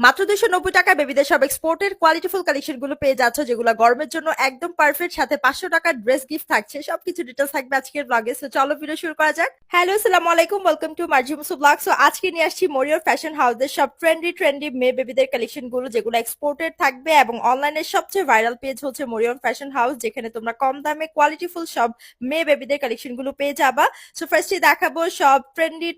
মাত্র 290 টাকা বেবিদের সব এক্সপোর্টের কোয়ালিটিফুল কালেকশন গুলো পেয়ে যাচ্ছ, যেগুলো গরমের জন্য একদম পারফেক্ট। সাথে 500 টাকার ড্রেস গিফট থাকছে। সবকিছু ডিটেলস থাকবে আজকের ব্লগে। সো চলো ভিডিও শুরু করা যাক। হ্যালো, আসসালামু আলাইকুম, ওয়েলকাম টু মার্জি মুসু ব্লগ। সো আজকে নিয়ে আসছি মরিয়র ফ্যাশন হাউসের সব ট্রেন্ডি মেয়ে বেবিদের কালেকশন গুলো, যেগুলো এক্সপোর্টেড থাকবে এবং অনলাইনের সবচেয়ে ভাইরাল পেজ হচ্ছে মরিয়র ফ্যাশন হাউস, যেখানে তোমরা কম দামে কোয়ালিটিফুল সব মেয়ে বেবিদের কালেকশন গুলো পেয়ে যাবা। সো ফার্স্টে দেখাবো সব ট্রেন্ডি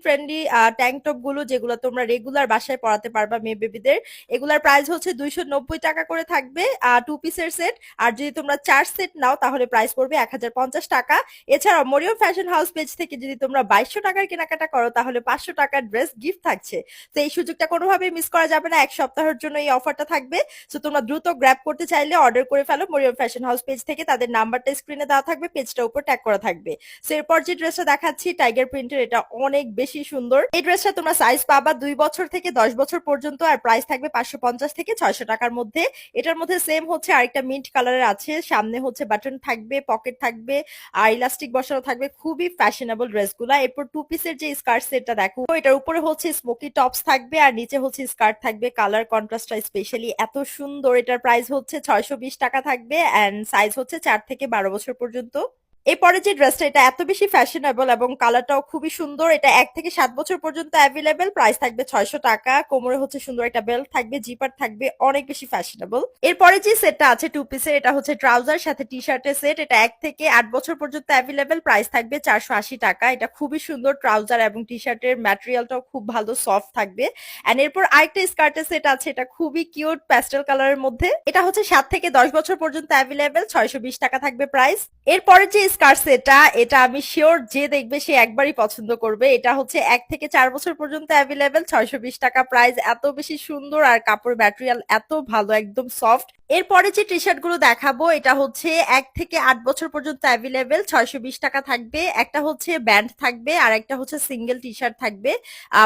ট্যাঙ্ক টপ গুলো, যেগুলো তোমরা রেগুলার বাসায় পরাতে পারবা মেয়ে বেবিদের। এগুলার প্রাইস হচ্ছে 290 টাকা করে থাকবে, 2 পিসের সেট। আর যদি তোমরা 4 সেট নাও তাহলে প্রাইস পড়বে 1050 টাকা। এছাড়াও মরিয়ম ফ্যাশন হাউস পেজ থেকে যদি তোমরা 2200 টাকার কেনাকাটা করো তাহলে 500 টাকার ড্রেস গিফট থাকছে। তো এই সুযোগটা কোনোভাবেই মিস করা যাবে না, এক সপ্তাহের জন্য এই অফারটা থাকবে। তো তোমরা দ্রুত গ্র্যাব করতে চাইলে অর্ডার করে ফেলো মরিয়ম ফ্যাশন হাউস পেজ থেকে। তাদের নাম্বারটা স্ক্রিনে দেওয়া থাকবে, পেজটা উপর ট্যাগ করা থাকবে। তো এরপর যে ড্রেসটা দেখাচ্ছি টাইগার প্রিন্টের, এটা অনেক বেশি সুন্দর। এই ড্রেসটা তোমরা সাইজ পাবা 2 বছর থেকে 10 বছর পর্যন্ত, আর প্রাইস থাকবে 550 থেকে 600 টাকার মধ্যে। এটার মধ্যে সেম হচ্ছে আরেকটা মিন্ট কালারের আছে, সামনে হচ্ছে বাটন থাকবে, পকেট থাকবে আর ইলাস্টিক বসানো থাকবে। খুবই ফ্যাশনেবল ড্রেসগুলা। এরপর 2 পিসের যে স্কার্ট সেটটা দেখো, এটার উপরে হচ্ছে স্মোকি টপস থাকবে আর নিচে হচ্ছে স্কার্ট থাকবে। কালার কন্ট্রাস্টটা স্পেশালি এত সুন্দর। এটার প্রাইস হচ্ছে 620 টাকা থাকবে এন্ড সাইজ হচ্ছে 4 থেকে 12 বছর পর্যন্ত। এরপরে যে ড্রেসটা, এটা এত বেশি ফ্যাশনেবল এবং কালারটাও খুবই সুন্দর। এটা 1 থেকে 7 বছর পর্যন্ত অ্যাভেলেবেল, প্রাইস থাকবে 600 টাকা। কোমরে হচ্ছে সুন্দর একটা বেল্ট থাকবে, জিপার থাকবে, অনেক বেশি ফ্যাশনেবল। এরপরে যে সেটটা আছে 2 পিসের, এটা হচ্ছে ট্রাউজার সাথে টি শার্টের সেট। এটা 1 থেকে 8 বছর পর্যন্ত অ্যাভেলেবেল, প্রাইস থাকবে 480 টাকা। এটা খুবই সুন্দর ট্রাউজার এবং টি শার্টের ম্যাটেরিয়ালটাও খুব ভালো সফট থাকবে। এন্ড এরপর আরেকটা স্কার্টের সেট আছে, এটা খুবই কিউট প্যাস্টেল কালারের মধ্যে। এটা হচ্ছে 7 থেকে 10 বছর পর্যন্ত অ্যাভেলেবেল, 620 টাকা থাকবে প্রাইস। এরপরে যে স্কার্ট সেটটা, এটা আমি শিওর যে দেখবে সে একবারই পছন্দ করবে। এটা হচ্ছে 1 থেকে 4 বছর পর্যন্ত অ্যাভেলেবেল, 620 টাকা প্রাইস। এত বেশি সুন্দর আর কাপড় ম্যাটেরিয়াল এত ভালো, একদম সফট। এরপরে যে টি শার্ট গুলো দেখাবো, এটা হচ্ছে 1 থেকে 8 বছর পর্যন্ত অ্যাভেলেবেল, 620 টাকা থাকবে। একটা হচ্ছে ব্যান্ড থাকবে আর একটা হচ্ছে সিঙ্গেল টি শার্ট থাকবে।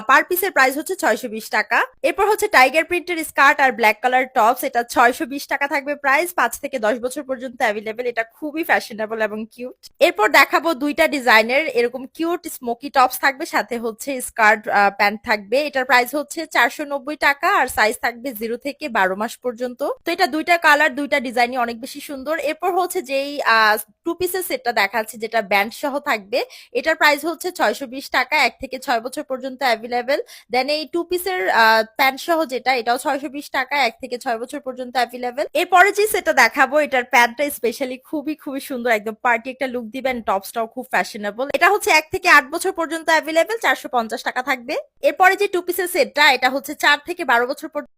পার পিসের প্রাইস হচ্ছে 620 টাকা। এরপর হচ্ছে টাইগার প্রিন্টের স্কার্ট আর ব্ল্যাক কালার টপস, এটা 620 টাকা থাকবে প্রাইস। 5 থেকে 10 বছর পর্যন্ত অ্যাভেলেবেল, এটা খুবই ফ্যাশনেবল এবং কিউট। এরপর দেখাবো 2টা ডিজাইনের এরকম কিউট স্মোকি টপস থাকবে, সাথে হচ্ছে স্কার্ট প্যান্ট থাকবে। এটার প্রাইস হচ্ছে 490 টাকা আর সাইজ থাকবে 0 থেকে 12 মাস পর্যন্ত। তো এটা 2টা কালার 2টা ডিজাইনই অনেক বেশি সুন্দর। এরপর হচ্ছে যেই 2 পিসের সেটটা দেখাচ্ছে, যেটা ব্যান্ড সহ থাকবে, এটার প্রাইস হচ্ছে 620 টাকা। 1 থেকে 6 বছর পর্যন্ত অ্যাভেলেবেল। দেন এই 2 পিসের প্যান্ট সহ যেটা, এটাও 620 টাকা, 1 থেকে 6 বছর পর্যন্ত অ্যাভেলেবেল। এরপরে যে সেটটা দেখাবো, এটার প্যান্টটা স্পেশালি খুবই সুন্দর, একদম পার্টি একটা লুক দিবেন। টপসটাও খুব ফ্যাশনেবল। এটা হচ্ছে 1 থেকে 8 বছর পর্যন্ত অ্যাভেলেবেল, 450 টাকা থাকবে। এরপরে যে 2 পিসের সেটটা, এটা হচ্ছে 4 থেকে 12 বছর পর্যন্ত